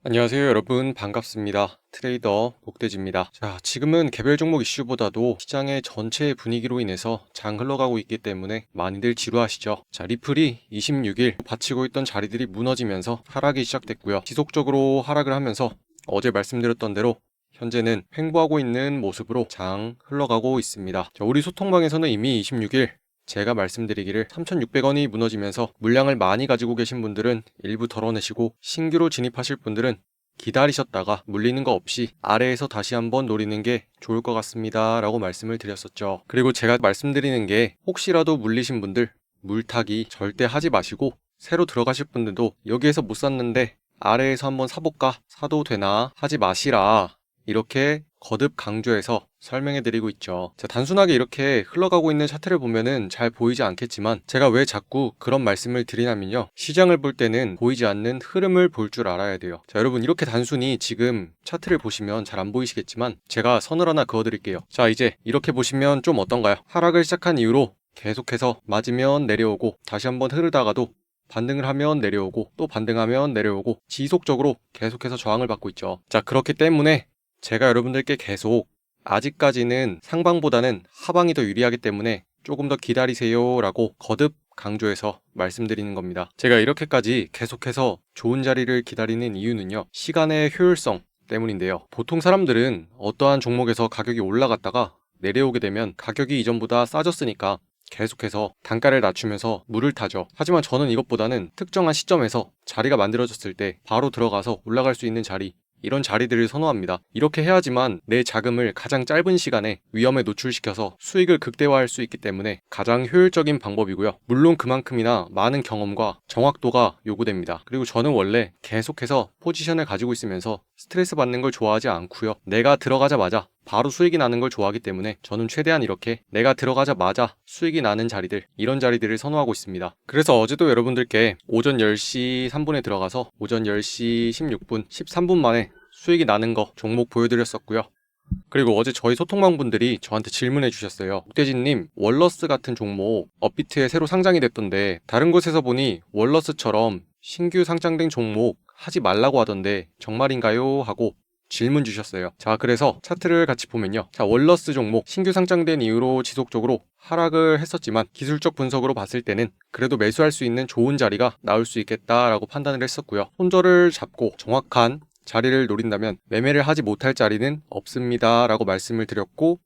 안녕하세요 여러분, 반갑습니다. 트레이더 복돼지입니다. 자, 지금은 개별 종목 이슈보다도 시장의 전체 분위기로 인해서 장 흘러가고 있기 때문에 많이들 지루하시죠. 자, 리플이 26일 받치고 있던 자리들이 무너지면서 하락이 시작됐고요. 지속적으로 하락을 하면서 어제 말씀드렸던 대로 현재는 횡보하고 있는 모습으로 장 흘러가고 있습니다. 자, 우리 소통방에서는 이미 26일 제가 말씀드리기를 3,600원이 무너지면서 물량을 많이 가지고 계신 분들은 일부 덜어내시고, 신규로 진입하실 분들은 기다리셨다가 물리는 거 없이 아래에서 다시 한번 노리는 게 좋을 것 같습니다 라고 말씀을 드렸었죠. 그리고 제가 말씀드리는 게, 혹시라도 물리신 분들 물타기 절대 하지 마시고, 새로 들어가실 분들도 여기에서 못 샀는데 아래에서 한번 사볼까, 사도 되나 하지 마시라, 이렇게 거듭 강조해서 설명해 드리고 있죠. 자, 단순하게 이렇게 흘러가고 있는 차트를 보면은 잘 보이지 않겠지만, 제가 왜 자꾸 그런 말씀을 드리냐면요, 시장을 볼 때는 보이지 않는 흐름을 볼 줄 알아야 돼요. 자, 여러분, 이렇게 단순히 지금 차트를 보시면 잘 안 보이시겠지만 제가 선을 하나 그어 드릴게요. 자, 이제 이렇게 보시면 좀 어떤가요? 하락을 시작한 이후로 계속해서 맞으면 내려오고, 다시 한번 흐르다가도 반등을 하면 내려오고, 또 반등하면 내려오고, 지속적으로 계속해서 저항을 받고 있죠. 자, 그렇기 때문에 제가 여러분들께 계속, 아직까지는 상방보다는 하방이 더 유리하기 때문에 조금 더 기다리세요 라고 거듭 강조해서 말씀드리는 겁니다. 제가 이렇게까지 계속해서 좋은 자리를 기다리는 이유는요, 시간의 효율성 때문인데요. 보통 사람들은 어떠한 종목에서 가격이 올라갔다가 내려오게 되면 가격이 이전보다 싸졌으니까 계속해서 단가를 낮추면서 물을 타죠. 하지만 저는 이것보다는 특정한 시점에서 자리가 만들어졌을 때 바로 들어가서 올라갈 수 있는 자리, 이런 자리들을 선호합니다. 이렇게 해야지만 내 자금을 가장 짧은 시간에 위험에 노출시켜서 수익을 극대화할 수 있기 때문에 가장 효율적인 방법이고요. 물론 그만큼이나 많은 경험과 정확도가 요구됩니다. 그리고 저는 원래 계속해서 포지션을 가지고 있으면서 스트레스 받는 걸 좋아하지 않고요, 내가 들어가자마자 바로 수익이 나는 걸 좋아하기 때문에 저는 최대한 이렇게 내가 들어가자마자 수익이 나는 자리들, 이런 자리들을 선호하고 있습니다. 그래서 어제도 여러분들께 오전 10시 3분에 들어가서 오전 10시 16분 13분 만에 수익이 나는 거 종목 보여드렸었고요. 그리고 어제 저희 소통방 분들이 저한테 질문해 주셨어요. 복돼지님, 월러스 같은 종목 업비트에 새로 상장이 됐던데 다른 곳에서 보니 월러스처럼 신규 상장된 종목 하지 말라고 하던데 정말인가요? 하고 질문 주셨어요. 자, 그래서 차트를 같이 보면요, 자, 월러스 종목 신규 상장된 이후로 지속적으로 하락을 했었지만 기술적 분석으로 봤을 때는 그래도 매수할 수 있는 좋은 자리가 나올 수 있겠다라고 판단을 했었고요. 손절을 잡고 정확한 자리를 노린다면 매매를 하지 못할 자리는 없습니다 라고 말씀을 드렸고,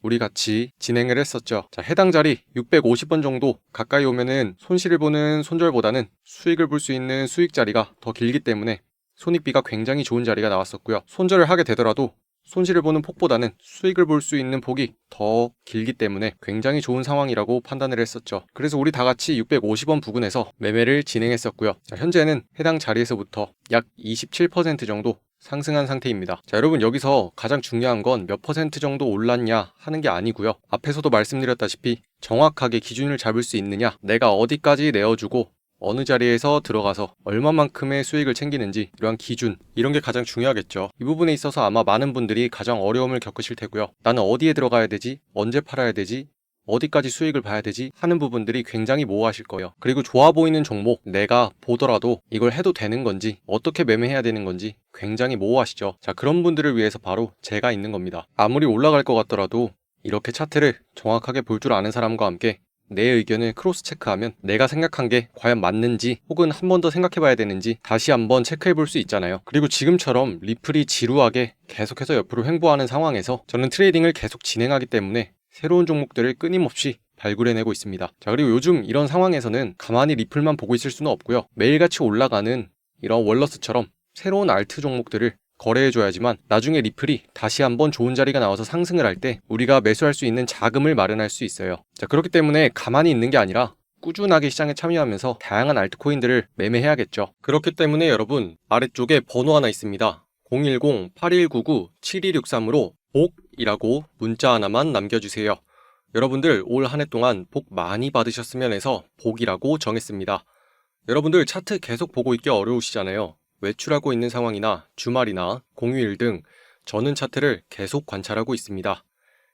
우리 같이 진행을 했었죠. 자, 해당 자리 650원 정도 가까이 오면은 손실을 보는 손절보다는 수익을 볼 수 있는 수익 자리가 더 길기 때문에 손익비가 굉장히 좋은 자리가 나왔었고요. 손절을 하게 되더라도 손실을 보는 폭보다는 수익을 볼 수 있는 폭이 더 길기 때문에 굉장히 좋은 상황이라고 판단을 했었죠. 그래서 우리 다 같이 650원 부근에서 매매를 진행했었고요. 자, 현재는 해당 자리에서부터 약 27% 정도 상승한 상태입니다. 자, 여러분, 여기서 가장 중요한 건 몇 퍼센트 정도 올랐냐 하는 게 아니고요, 앞에서도 말씀드렸다시피 정확하게 기준을 잡을 수 있느냐, 내가 어디까지 내어주고 어느 자리에서 들어가서 얼마만큼의 수익을 챙기는지, 이러한 기준, 이런 게 가장 중요하겠죠. 이 부분에 있어서 아마 많은 분들이 가장 어려움을 겪으실 테고요. 나는 어디에 들어가야 되지? 언제 팔아야 되지? 어디까지 수익을 봐야 되지? 하는 부분들이 굉장히 모호하실 거예요. 그리고 좋아 보이는 종목 내가 보더라도 이걸 해도 되는 건지, 어떻게 매매해야 되는 건지 굉장히 모호하시죠. 자, 그런 분들을 위해서 바로 제가 있는 겁니다. 아무리 올라갈 것 같더라도 이렇게 차트를 정확하게 볼 줄 아는 사람과 함께 내 의견을 크로스 체크하면 내가 생각한 게 과연 맞는지, 혹은 한 번 더 생각해 봐야 되는지 다시 한번 체크해 볼 수 있잖아요. 그리고 지금처럼 리플이 지루하게 계속해서 옆으로 횡보하는 상황에서 저는 트레이딩을 계속 진행하기 때문에 새로운 종목들을 끊임없이 발굴해내고 있습니다. 자, 그리고 요즘 이런 상황에서는 가만히 리플만 보고 있을 수는 없고요, 매일같이 올라가는 이런 월러스처럼 새로운 알트 종목들을 거래해줘야지만 나중에 리플이 다시 한번 좋은 자리가 나와서 상승을 할 때 우리가 매수할 수 있는 자금을 마련할 수 있어요. 자, 그렇기 때문에 가만히 있는 게 아니라 꾸준하게 시장에 참여하면서 다양한 알트코인들을 매매해야겠죠. 그렇기 때문에 여러분, 아래쪽에 번호 하나 있습니다. 010-8199-7263으로 복이라고 문자 하나만 남겨주세요. 여러분들 올 한 해 동안 복 많이 받으셨으면 해서 복이라고 정했습니다. 여러분들 차트 계속 보고 있기 어려우시잖아요. 외출하고 있는 상황이나 주말이나 공휴일 등 저는 차트를 계속 관찰하고 있습니다.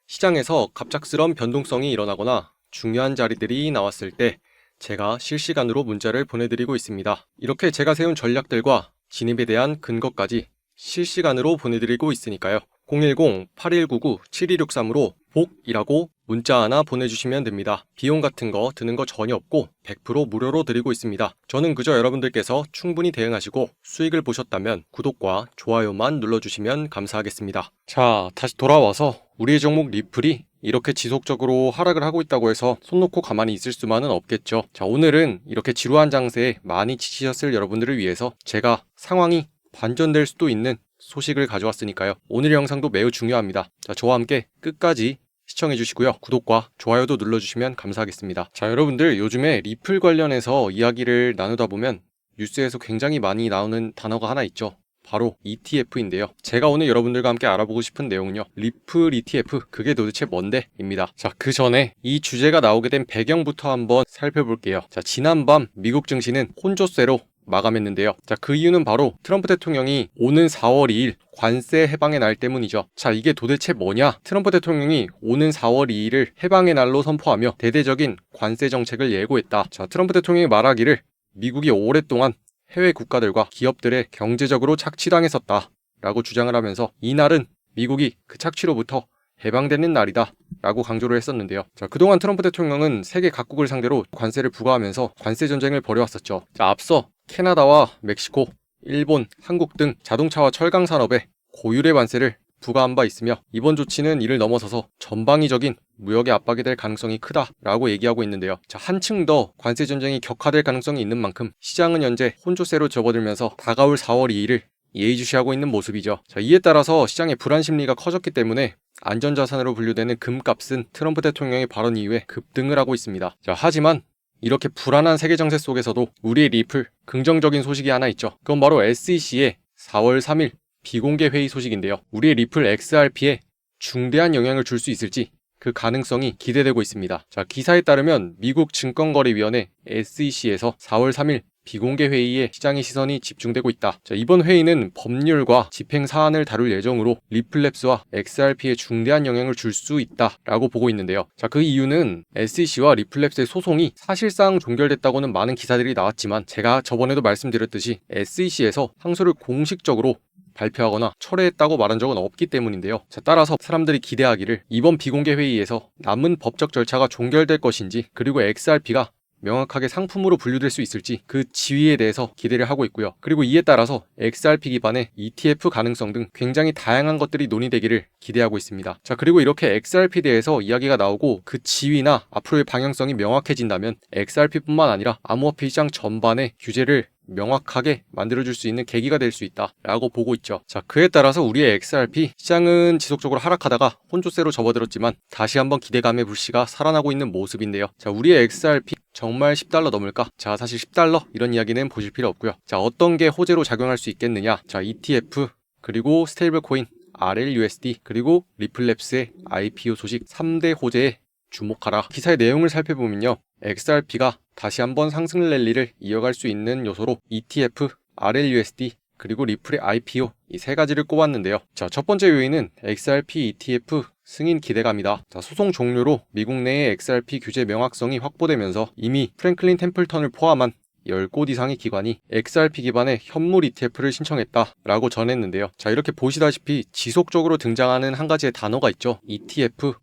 시장에서 갑작스런 변동성이 일어나거나 중요한 자리들이 나왔을 때 제가 실시간으로 문자를 보내드리고 있습니다. 이렇게 제가 세운 전략들과 진입에 대한 근거까지 실시간으로 보내드리고 있으니까요. 010-8199-7263으로 복이라고 문자 하나 보내주시면 됩니다. 비용 같은 거 드는 거 전혀 없고 100% 무료로 드리고 있습니다. 저는 그저 여러분들께서 충분히 대응하시고 수익을 보셨다면 구독과 좋아요만 눌러주시면 감사하겠습니다. 자, 다시 돌아와서 우리의 종목 리플이 이렇게 지속적으로 하락을 하고 있다고 해서 손 놓고 가만히 있을 수만은 없겠죠. 자, 오늘은 이렇게 지루한 장세에 많이 지치셨을 여러분들을 위해서 제가 상황이 반전될 수도 있는 소식을 가져왔으니까요. 오늘 영상도 매우 중요합니다. 자, 저와 함께 끝까지 시청해주시고요. 구독과 좋아요도 눌러주시면 감사하겠습니다. 자, 여러분들 요즘에 리플 관련해서 이야기를 나누다 보면 뉴스에서 굉장히 많이 나오는 단어가 하나 있죠. 바로 ETF인데요. 제가 오늘 여러분들과 함께 알아보고 싶은 내용은요. 리플 ETF, 그게 도대체 뭔데? 입니다. 자, 그 전에 이 주제가 나오게 된 배경부터 한번 살펴볼게요. 자, 지난밤 미국 증시는 혼조세로 마감했는데요. 자, 그 이유는 바로 트럼프 대통령이 오는 4월 2일 관세 해방의 날 때문이죠. 자, 이게 도대체 뭐냐? 트럼프 대통령이 오는 4월 2일을 해방의 날로 선포하며 대대적인 관세 정책을 예고했다. 자, 트럼프 대통령이 말하기를 미국이 오랫동안 해외 국가들과 기업들의 경제적으로 착취당했었다 라고 주장을 하면서 이날은 미국이 그 착취로부터 해방되는 날이다 라고 강조를 했었는데요. 자, 그동안 트럼프 대통령은 세계 각국을 상대로 관세를 부과하면서 관세 전쟁을 벌여왔었죠. 자, 앞서 캐나다와 멕시코, 일본, 한국 등 자동차와 철강 산업에 고율의 관세를 부과한 바 있으며 이번 조치는 이를 넘어서서 전방위적인 무역의 압박이 될 가능성이 크다라고 얘기하고 있는데요. 자, 한층 더 관세 전쟁이 격화될 가능성이 있는 만큼 시장은 현재 혼조세로 접어들면서 다가올 4월 2일을 예의주시하고 있는 모습이죠. 자, 이에 따라서 시장의 불안 심리가 커졌기 때문에 안전자산으로 분류되는 금값은 트럼프 대통령의 발언 이후에 급등을 하고 있습니다. 자, 하지만 이렇게 불안한 세계 정세 속에서도 우리의 리플 긍정적인 소식이 하나 있죠. 그건 바로 SEC의 4월 3일 비공개 회의 소식인데요. 우리의 리플 XRP에 중대한 영향을 줄 수 있을지 그 가능성이 기대되고 있습니다. 자, 기사에 따르면 미국 증권거래위원회 SEC에서 4월 3일 비공개 회의에 시장의 시선이 집중되고 있다. 자, 이번 회의는 법률과 집행 사안을 다룰 예정으로 리플랩스와 XRP에 중대한 영향을 줄 수 있다라고 보고 있는데요. 자, 그 이유는 SEC와 리플랩스의 소송이 사실상 종결됐다고는 많은 기사들이 나왔지만 제가 저번에도 말씀드렸듯이 SEC에서 항소를 공식적으로 발표하거나 철회했다고 말한 적은 없기 때문인데요. 자, 따라서 사람들이 기대하기를 이번 비공개 회의에서 남은 법적 절차가 종결될 것인지 그리고 XRP가 명확하게 상품으로 분류될 수 있을지 그 지위에 대해서 기대를 하고 있고요. 그리고 이에 따라서 XRP 기반의 ETF 가능성 등 굉장히 다양한 것들이 논의되기를 기대하고 있습니다. 자, 그리고 이렇게 XRP에 대해서 이야기가 나오고 그 지위나 앞으로의 방향성이 명확해진다면 XRP뿐만 아니라 암호화폐 시장 전반의 규제를 명확하게 만들어줄 수 있는 계기가 될 수 있다라고 보고 있죠. 자, 그에 따라서 우리의 XRP 시장은 지속적으로 하락하다가 혼조세로 접어들었지만 다시 한번 기대감의 불씨가 살아나고 있는 모습인데요. 자, 우리의 XRP 정말 $10 넘을까? 자, 사실 $10 이런 이야기는 보실 필요 없고요. 자, 어떤 게 호재로 작용할 수 있겠느냐? 자, ETF 그리고 스테이블 코인 RLUSD 그리고 리플랩스의 IPO 소식 3대 호재에 주목하라. 기사의 내용을 살펴보면요. XRP가 다시 한번 상승 랠리를 이어갈 수 있는 요소로 ETF, RLUSD, 그리고 리플의 IPO 이 세 가지를 꼽았는데요. 자, 첫 번째 요인은 XRP ETF 승인 기대감이다. 자, 소송 종료로 미국 내의 XRP 규제 명확성이 확보되면서 이미 프랭클린 템플턴을 포함한 10곳 이상의 기관이 XRP 기반의 현물 ETF를 신청했다라고 전했는데요. 자, 이렇게 보시다시피 지속적으로 등장하는 한 가지의 단어가 있죠. ETF,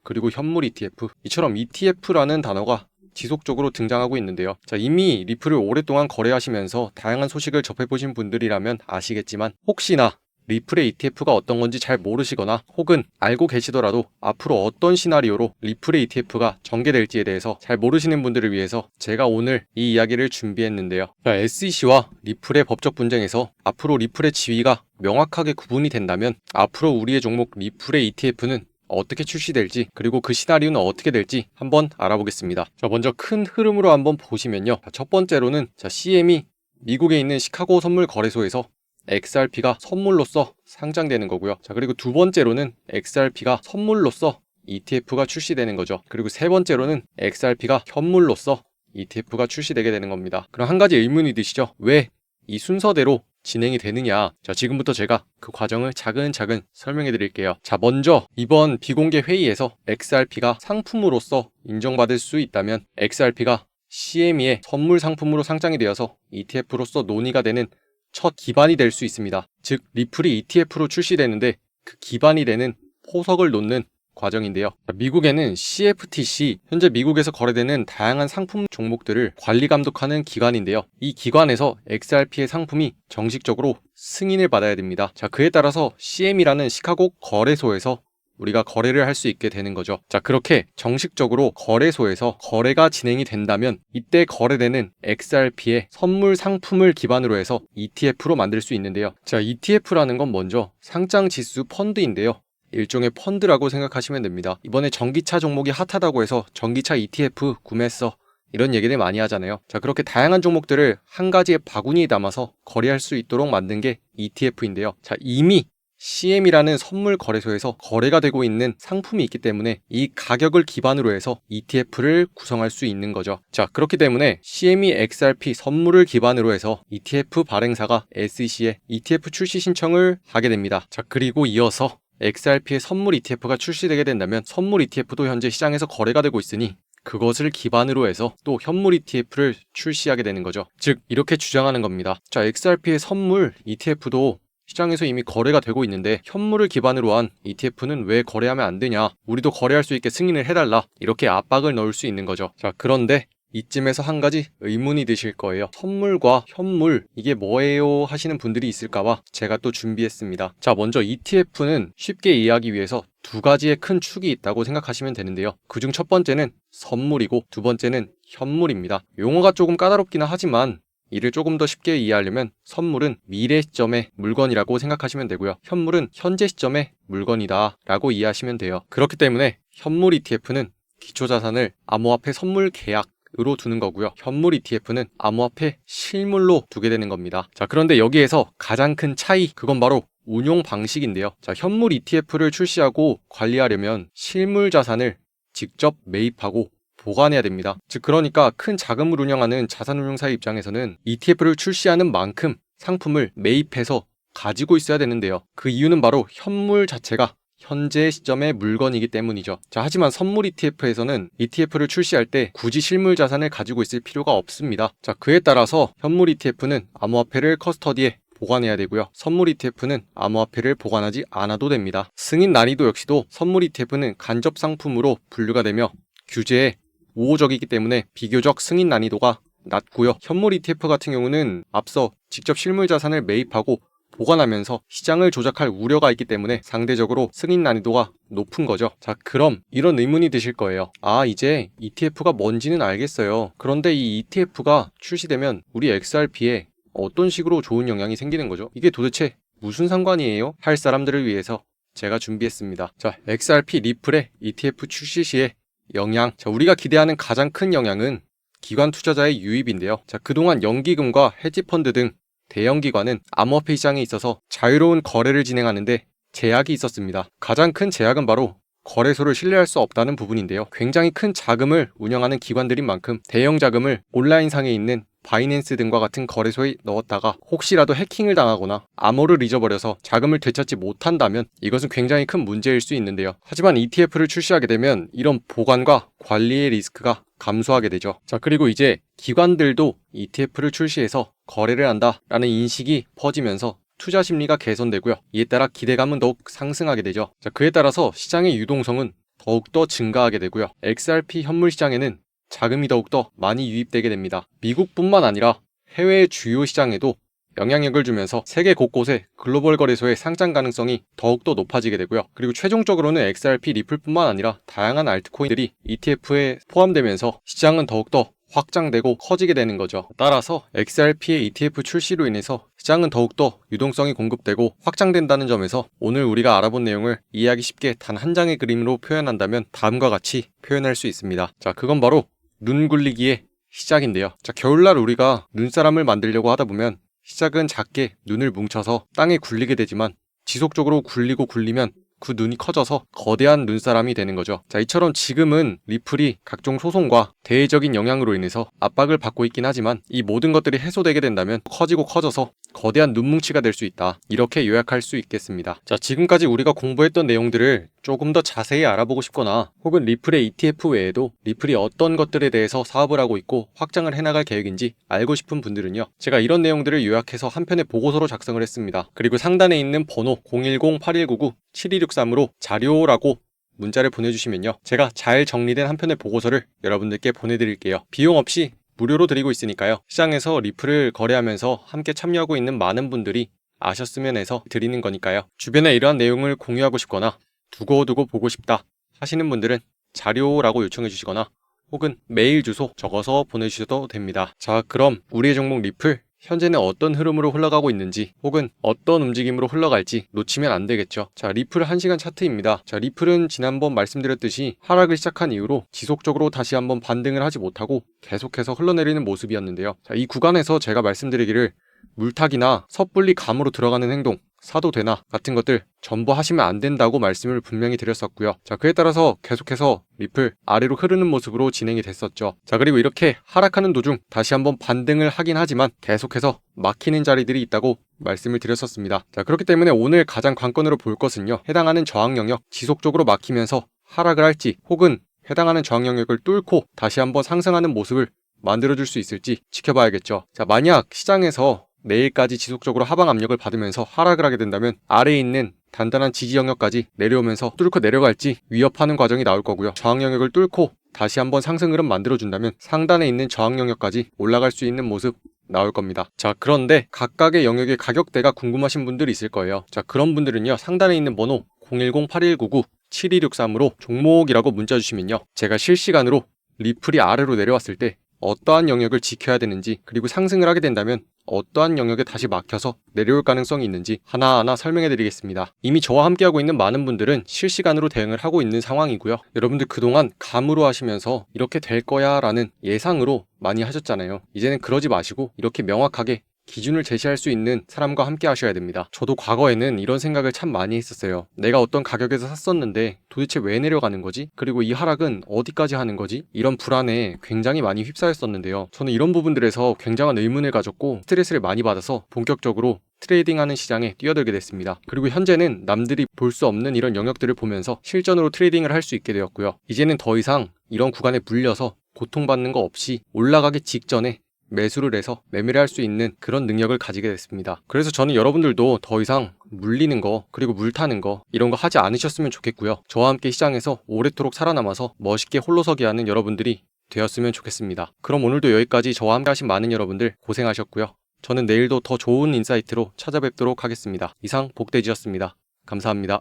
그리고 현물 ETF. 이처럼 ETF라는 단어가 지속적으로 등장하고 있는데요. 자, 이미 리플을 오랫동안 거래하시면서 다양한 소식을 접해보신 분들이라면 아시겠지만 혹시나 리플의 ETF가 어떤 건지 잘 모르시거나 혹은 알고 계시더라도 앞으로 어떤 시나리오로 리플의 ETF가 전개될지에 대해서 잘 모르시는 분들을 위해서 제가 오늘 이 이야기를 준비했는데요. 자, SEC와 리플의 법적 분쟁에서 앞으로 리플의 지위가 명확하게 구분이 된다면 앞으로 우리의 종목 리플의 ETF는 어떻게 출시될지 그리고 그 시나리오는 어떻게 될지 한번 알아보겠습니다. 자, 먼저 큰 흐름으로 한번 보시면요. 첫 번째로는 CME 미국에 있는 시카고 선물 거래소에서 XRP가 선물로서 상장되는 거고요. 자, 그리고 두 번째로는 XRP가 선물로서 ETF가 출시되는 거죠. 그리고 세 번째로는 XRP가 현물로서 ETF가 출시되게 되는 겁니다. 그럼 한 가지 의문이 드시죠? 왜 이 순서대로 진행이 되느냐? 자, 지금부터 제가 그 과정을 차근차근 설명해 드릴게요. 자, 먼저 이번 비공개 회의에서 XRP가 상품으로서 인정받을 수 있다면 XRP가 CME의 선물 상품으로 상장이 되어서 ETF로서 논의가 되는 첫 기반이 될 수 있습니다. 즉 리플이 ETF로 출시되는데 그 기반이 되는 포석을 놓는 과정인데요. 미국에는 CFTC, 현재 미국에서 거래되는 다양한 상품 종목들을 관리 감독하는 기관인데요. 이 기관에서 XRP의 상품이 정식적으로 승인을 받아야 됩니다. 자, 그에 따라서 CM이라는 시카고 거래소에서 우리가 거래를 할 수 있게 되는 거죠. 자, 그렇게 정식적으로 거래소에서 거래가 진행이 된다면 이때 거래되는 XRP의 선물 상품을 기반으로 해서 ETF로 만들 수 있는데요. 자, ETF라는 건 먼저 상장 지수 펀드인데요. 일종의 펀드라고 생각하시면 됩니다. 이번에 전기차 종목이 핫하다고 해서 전기차 ETF 구매했어, 이런 얘기를 많이 하잖아요. 자, 그렇게 다양한 종목들을 한 가지의 바구니에 담아서 거래할 수 있도록 만든 게 ETF인데요. 자, 이미 CM이라는 선물 거래소에서 거래가 되고 있는 상품이 있기 때문에 이 가격을 기반으로 해서 ETF를 구성할 수 있는 거죠. 자, 그렇기 때문에 CME XRP 선물을 기반으로 해서 ETF 발행사가 SEC에 ETF 출시 신청을 하게 됩니다. 자, 그리고 이어서 XRP의 선물 ETF가 출시되게 된다면 선물 ETF도 현재 시장에서 거래가 되고 있으니 그것을 기반으로 해서 또 현물 ETF를 출시하게 되는 거죠. 즉 이렇게 주장하는 겁니다. 자, XRP의 선물 ETF도 시장에서 이미 거래가 되고 있는데 현물을 기반으로 한 ETF는 왜 거래하면 안 되냐, 우리도 거래할 수 있게 승인을 해달라, 이렇게 압박을 넣을 수 있는 거죠. 자, 그런데 이쯤에서 한 가지 의문이 드실 거예요. 선물과 현물, 이게 뭐예요 하시는 분들이 있을까봐 제가 또 준비했습니다. 자, 먼저 ETF는 쉽게 이해하기 위해서 두 가지의 큰 축이 있다고 생각하시면 되는데요. 그중 첫 번째는 선물이고 두 번째는 현물입니다. 용어가 조금 까다롭기는 하지만 이를 조금 더 쉽게 이해하려면 선물은 미래 시점의 물건이라고 생각하시면 되고요. 현물은 현재 시점의 물건이다 라고 이해하시면 돼요. 그렇기 때문에 현물 ETF는 기초자산을 암호화폐 선물 계약으로 두는 거고요. 현물 ETF는 암호화폐 실물로 두게 되는 겁니다. 자, 그런데 여기에서 가장 큰 차이, 그건 바로 운용 방식인데요. 자, 현물 ETF를 출시하고 관리하려면 실물 자산을 직접 매입하고 보관해야 됩니다. 즉 그러니까 큰 자금을 운영하는 자산운용사의 입장에서는 ETF를 출시하는 만큼 상품을 매입해서 가지고 있어야 되는데요. 그 이유는 바로 현물 자체가 현재 시점의 물건이기 때문이죠. 자, 하지만 선물 ETF에서는 ETF를 출시할 때 굳이 실물 자산을 가지고 있을 필요가 없습니다. 자, 그에 따라서 현물 ETF는 암호화폐를 커스터디에 보관해야 되고요. 선물 ETF는 암호화폐를 보관하지 않아도 됩니다. 승인 난이도 역시도 선물 ETF는 간접 상품으로 분류가 되며 규제에 우호적이기 때문에 비교적 승인 난이도가 낮고요. 현물 ETF 같은 경우는 앞서 직접 실물 자산을 매입하고 보관하면서 시장을 조작할 우려가 있기 때문에 상대적으로 승인 난이도가 높은 거죠. 자, 그럼 이런 의문이 드실 거예요. 아, 이제 ETF가 뭔지는 알겠어요. 그런데 이 ETF가 출시되면 우리 XRP에 어떤 식으로 좋은 영향이 생기는 거죠? 이게 도대체 무슨 상관이에요? 할 사람들을 위해서 제가 준비했습니다. 자, XRP 리플의 ETF 출시 시에 영향. 자, 우리가 기대하는 가장 큰 영향은 기관 투자자의 유입인데요. 자, 그동안 연기금과 헤지펀드 등 대형 기관은 암호화폐 시장에 있어서 자유로운 거래를 진행하는데 제약이 있었습니다. 가장 큰 제약은 바로 거래소를 신뢰할 수 없다는 부분인데요. 굉장히 큰 자금을 운영하는 기관들인 만큼 대형 자금을 온라인상에 있는 바이낸스 등과 같은 거래소에 넣었다가 혹시라도 해킹을 당하거나 암호를 잊어버려서 자금을 되찾지 못한다면 이것은 굉장히 큰 문제일 수 있는데요. 하지만 ETF를 출시하게 되면 이런 보관과 관리의 리스크가 감소하게 되죠. 자, 그리고 이제 기관들도 ETF를 출시해서 거래를 한다라는 인식이 퍼지면서 투자 심리가 개선되고요. 이에 따라 기대감은 더욱 상승하게 되죠. 자, 그에 따라서 시장의 유동성은 더욱더 증가하게 되고요. XRP 현물 시장에는 자금이 더욱더 많이 유입되게 됩니다. 미국뿐만 아니라 해외의 주요 시장에도 영향력을 주면서 세계 곳곳에 글로벌 거래소의 상장 가능성이 더욱더 높아지게 되고요. 그리고 최종적으로는 XRP 리플뿐만 아니라 다양한 알트코인들이 ETF에 포함되면서 시장은 더욱더 확장되고 커지게 되는 거죠. 따라서 XRP의 ETF 출시로 인해서 시장은 더욱더 유동성이 공급되고 확장된다는 점에서 오늘 우리가 알아본 내용을 이해하기 쉽게 단 한 장의 그림으로 표현한다면 다음과 같이 표현할 수 있습니다. 자, 그건 바로 눈 굴리기의 시작인데요. 자, 겨울날 우리가 눈사람을 만들려고 하다 보면 시작은 작게 눈을 뭉쳐서 땅에 굴리게 되지만 지속적으로 굴리고 굴리면 그 눈이 커져서 거대한 눈사람이 되는 거죠. 자, 이처럼 지금은 리플이 각종 소송과 대외적인 영향으로 인해서 압박을 받고 있긴 하지만 이 모든 것들이 해소되게 된다면 커지고 커져서 거대한 눈뭉치가 될 수 있다. 이렇게 요약할 수 있겠습니다. 자, 지금까지 우리가 공부했던 내용들을 조금 더 자세히 알아보고 싶거나 혹은 리플의 ETF 외에도 리플이 어떤 것들에 대해서 사업을 하고 있고 확장을 해나갈 계획인지 알고 싶은 분들은요, 제가 이런 내용들을 요약해서 한 편의 보고서로 작성을 했습니다. 그리고 상단에 있는 번호 010-8199-7263으로 자료라고 문자를 보내주시면요, 제가 잘 정리된 한 편의 보고서를 여러분들께 보내드릴게요. 비용 없이 무료로 드리고 있으니까요. 시장에서 리플을 거래하면서 함께 참여하고 있는 많은 분들이 아셨으면 해서 드리는 거니까요. 주변에 이러한 내용을 공유하고 싶거나 두고두고 보고 싶다 하시는 분들은 자료라고 요청해 주시거나 혹은 메일 주소 적어서 보내주셔도 됩니다. 자, 그럼 우리의 종목 리플 현재는 어떤 흐름으로 흘러가고 있는지 혹은 어떤 움직임으로 흘러갈지 놓치면 안 되겠죠. 자, 리플 1시간 차트입니다. 자, 리플은 지난번 말씀드렸듯이 하락을 시작한 이후로 지속적으로 다시 한번 반등을 하지 못하고 계속해서 흘러내리는 모습이었는데요. 자, 이 구간에서 제가 말씀드리기를 물타기나 섣불리 감으로 들어가는 행동, 사도 되나 같은 것들 전부 하시면 안 된다고 말씀을 분명히 드렸었고요. 자, 그에 따라서 계속해서 리플 아래로 흐르는 모습으로 진행이 됐었죠. 자, 그리고 이렇게 하락하는 도중 다시 한번 반등을 하긴 하지만 계속해서 막히는 자리들이 있다고 말씀을 드렸었습니다. 자, 그렇기 때문에 오늘 가장 관건으로 볼 것은요, 해당하는 저항 영역 지속적으로 막히면서 하락을 할지 혹은 해당하는 저항 영역을 뚫고 다시 한번 상승하는 모습을 만들어줄 수 있을지 지켜봐야겠죠. 자, 만약 시장에서 내일까지 지속적으로 하방 압력을 받으면서 하락을 하게 된다면 아래에 있는 단단한 지지 영역까지 내려오면서 뚫고 내려갈지 위협하는 과정이 나올 거고요. 저항 영역을 뚫고 다시 한번 상승 흐름 만들어준다면 상단에 있는 저항 영역까지 올라갈 수 있는 모습 나올 겁니다. 자, 그런데 각각의 영역의 가격대가 궁금하신 분들이 있을 거예요. 자, 그런 분들은요, 상단에 있는 번호 010-8199-7263으로 종목이라고 문자 주시면요, 제가 실시간으로 리플이 아래로 내려왔을 때 어떠한 영역을 지켜야 되는지, 그리고 상승을 하게 된다면 어떠한 영역에 다시 막혀서 내려올 가능성이 있는지 하나하나 설명해 드리겠습니다. 이미 저와 함께하고 있는 많은 분들은 실시간으로 대응을 하고 있는 상황이고요. 여러분들 그동안 감으로 하시면서 이렇게 될 거야 라는 예상으로 많이 하셨잖아요. 이제는 그러지 마시고 이렇게 명확하게 기준을 제시할 수 있는 사람과 함께 하셔야 됩니다. 저도 과거에는 이런 생각을 참 많이 했었어요. 내가 어떤 가격에서 샀었는데 도대체 왜 내려가는 거지? 그리고 이 하락은 어디까지 하는 거지? 이런 불안에 굉장히 많이 휩싸였었는데요. 저는 이런 부분들에서 굉장한 의문을 가졌고 스트레스를 많이 받아서 본격적으로 트레이딩하는 시장에 뛰어들게 됐습니다. 그리고 현재는 남들이 볼 수 없는 이런 영역들을 보면서 실전으로 트레이딩을 할 수 있게 되었고요. 이제는 더 이상 이런 구간에 물려서 고통받는 거 없이 올라가기 직전에 매수를 해서 매매를 할 수 있는 그런 능력을 가지게 됐습니다. 그래서 저는 여러분들도 더 이상 물리는 거 그리고 물 타는 거 이런 거 하지 않으셨으면 좋겠고요. 저와 함께 시장에서 오래도록 살아남아서 멋있게 홀로서기 하는 여러분들이 되었으면 좋겠습니다. 그럼 오늘도 여기까지 저와 함께 하신 많은 여러분들 고생하셨고요. 저는 내일도 더 좋은 인사이트로 찾아뵙도록 하겠습니다. 이상 복돼지였습니다. 감사합니다.